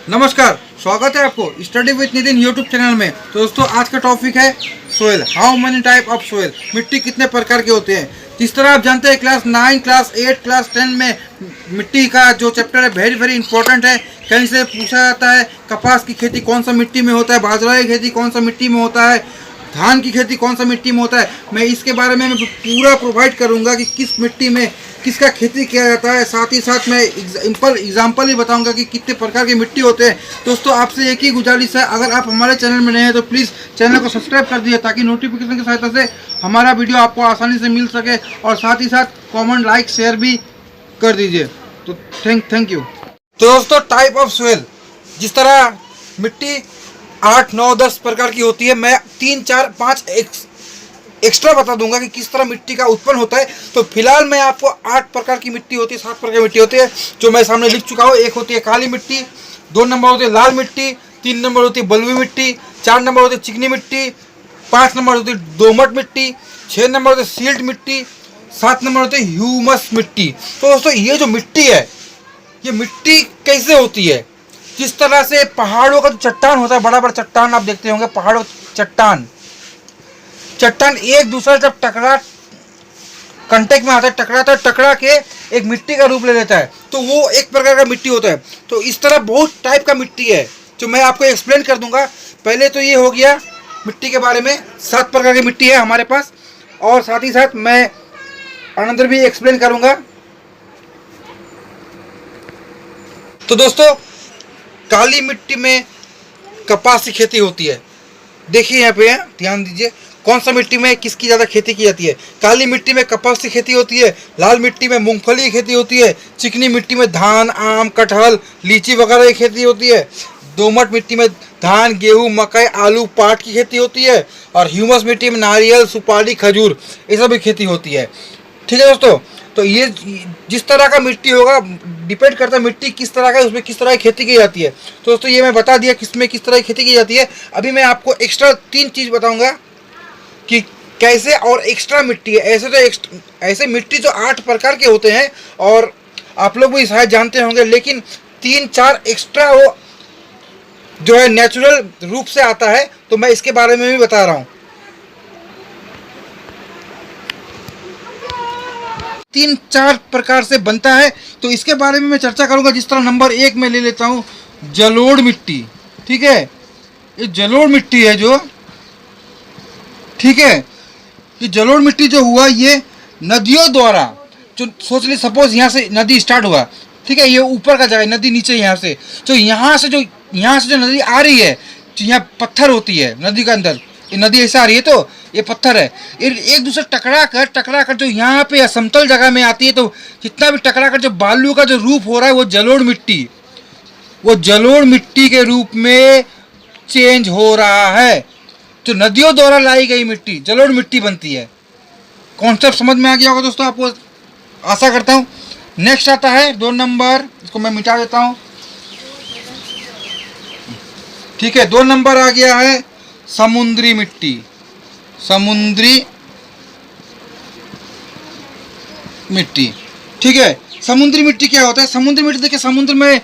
नमस्कार, स्वागत है आपको study with Nitin YouTube channel में। तो दोस्तों आज का टॉपिक है soil. How many type of soil, मिट्टी कितने प्रकार के होते हैं। जिस तरह आप जानते हैं क्लास 9, क्लास 8, क्लास 10 में मिट्टी का जो चैप्टर है वेरी इंपॉर्टेंट है। कहीं से पूछा जाता है कपास की खेती कौन सा मिट्टी में होता है, बाजरा की खेती कौन सा मिट्टी में होता है, धान की खेती कौन सा मिट्टी में होता है। मैं इसके बारे में पूरा प्रोवाइड करूंगा कि किस मिट्टी में किसका खेती किया जाता है। साथ ही साथ मैं एग्जाम्पल ही बताऊंगा कि कितने प्रकार की मिट्टी होते हैं। दोस्तों आपसे एक ही गुजारिश है, अगर आप हमारे चैनल में नए हैं तो प्लीज़ चैनल को सब्सक्राइब कर दीजिए ताकि नोटिफिकेशन की सहायता से हमारा वीडियो आपको आसानी से मिल सके, और साथ ही साथ कमेंट, लाइक, शेयर भी कर दीजिए। तो थैंक यू। तो दोस्तों टाइप ऑफ सोयल, जिस तरह मिट्टी 8, 9, 10 प्रकार की होती है, मैं 3, 4, 5 एक्स्ट्रा बता दूंगा कि किस तरह मिट्टी का उत्पन्न होता है। तो फिलहाल मैं आपको 8 प्रकार की मिट्टी होती है, 7 प्रकार की मिट्टी होती है जो मैं सामने लिख चुका हूँ। एक होती है काली मिट्टी, 2 नंबर होती है लाल मिट्टी, 3 नंबर होती है बलुई मिट्टी, 4 नंबर होती है चिकनी मिट्टी, 5 नंबर होती है दोमट मिट्टी, 6 नंबर होती है सील्ट मिट्टी, 7 नंबर होती है ह्यूमस मिट्टी। तो दोस्तों ये जो मिट्टी है, ये मिट्टी कैसे होती है। जिस तरह से पहाड़ों का जो चट्टान होता है, बड़ा बड़ा चट्टान आप देखते होंगे, पहाड़ों चट्टान एक दूसरे जब कांटेक्ट में आता है, टकराता है, टकरा के एक मिट्टी का रूप ले लेता है, तो वो एक प्रकार का मिट्टी होता है। तो इस तरह बहुत टाइप का मिट्टी है जो मैं आपको एक्सप्लेन कर दूंगा। पहले तो ये हो गया मिट्टी के बारे में, 7 प्रकार की मिट्टी है हमारे पास, और साथ ही साथ मैं अनदर भी एक्सप्लेन करूंगा। तो दोस्तों काली मिट्टी में कपास की खेती होती है। देखिए यहाँ पे ध्यान दीजिए कौन सा मिट्टी में किसकी ज़्यादा खेती की जाती है। काली मिट्टी में कपास की खेती होती है, लाल मिट्टी में मूंगफली की खेती होती है, चिकनी मिट्टी में धान, आम, कटहल, लीची वगैरह की खेती होती है, दोमट मिट्टी में धान, गेहूँ, मकई, आलू, पाट की खेती होती है, और ह्यूमस मिट्टी में नारियल, सुपारी, खजूर, ये सब की खेती होती है। ठीक है दोस्तों, तो ये जिस तरह का मिट्टी होगा डिपेंड करता है मिट्टी किस तरह का है, उसमें किस तरह की खेती की जाती है। तो दोस्तों ये मैं बता दिया किसमें किस तरह की खेती की जाती है। अभी मैं आपको एक्स्ट्रा 3 चीज़ बताऊंगा कि कैसे, और एक्स्ट्रा मिट्टी है। ऐसे मिट्टी जो 8 प्रकार के होते हैं, और आप लोग भी शायद जानते होंगे, लेकिन 3-4 एक्स्ट्रा वो जो है नेचुरल रूप से आता है, तो मैं इसके बारे में भी बता रहा हूँ। 3-4 प्रकार से बनता है, तो इसके बारे में मैं चर्चा करूंगा। जिस तरह नंबर 1 में ले लेता हूँ जलोढ़ मिट्टी। ठीक है, ये जलोढ़ मिट्टी है जो, ठीक है, ये जलोढ़ मिट्टी जो हुआ ये नदियों द्वारा, जो सोच ली सपोज यहाँ से नदी स्टार्ट हुआ, ठीक है, ये ऊपर का जगह, नदी नीचे यहाँ से, तो यहाँ से जो नदी आ रही है, जो यहाँ पत्थर होती है नदी के अंदर, ये नदी ऐसा आ रही है तो ये पत्थर है, एक दूसरे टकरा कर जो यहाँ पे समतल जगह में आती है, तो जितना भी टकरा कर जो बालू का जो रूप हो रहा है, वो जलोढ़ मिट्टी के रूप में चेंज हो रहा है। जो नदियों द्वारा लाई गई मिट्टी जलोढ़ मिट्टी बनती है। कॉन्सेप्ट समझ में आ गया होगा दोस्तों आपको, आशा करता हूँ। नेक्स्ट आता है 2 नंबर, इसको मैं मिटा देता हूँ। ठीक है, 2 नंबर आ गया है समुद्री मिट्टी। ठीक है, समुद्री मिट्टी क्या होता है। समुद्री मिट्टी देखिए, समुद्र में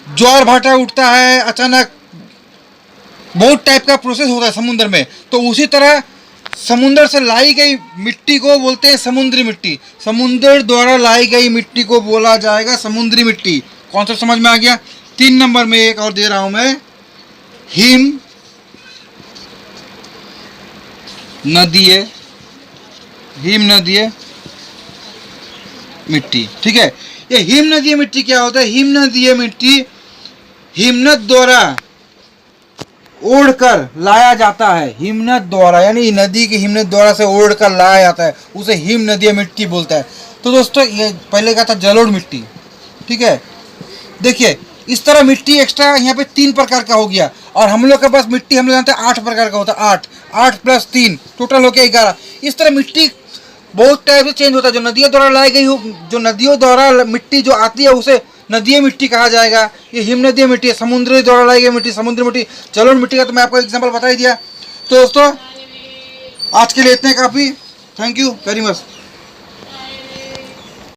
ज्वार भाटा उठता है अचानक, बहुत टाइप का प्रोसेस होता है समुद्र में, तो उसी तरह समुद्र से लाई गई मिट्टी को बोलते हैं समुद्री मिट्टी। समुद्र द्वारा लाई गई मिट्टी को बोला जाएगा समुद्री मिट्टी। कॉन्सेप्ट समझ में आ गया। 3 नंबर में एक और दे रहा हूं मैं, हिम नदीय मिट्टी। ठीक है, ये हिम नदीय मिट्टी क्या होता है। हिम नदीय मिट्टी हिमनद द्वारा ओढ़कर लाया जाता है। हिमनद द्वारा यानी नदी की हिमनद द्वारा से ओढ़कर लाया जाता है, उसे हिम नदीय मिट्टी बोलता है। तो दोस्तों ये पहले का था जलोढ़ मिट्टी। ठीक है, देखिए इस तरह मिट्टी एक्स्ट्रा यहाँ पे 3 प्रकार का हो गया, और हम लोग के पास मिट्टी हम लोग जानते हैं 8 प्रकार का होता है। 8 + 3 टोटल हो गया 11। इस तरह मिट्टी बहुत टाइप से चेंज होता है। जो नदियों द्वारा लाई गई हो, जो नदियों द्वारा मिट्टी जो आती है उसे नदीय मिट्टी कहा जाएगा। ये हिम नदीय मिट्टी है। समुद्र द्वारा लाई गई मिट्टी समुद्री मिट्टी। जलोढ़ मिट्टी का तो मैं आपको एग्जांपल बता ही दिया। तो दोस्तों आज के लिए इतने काफ़ी। Thank you very much.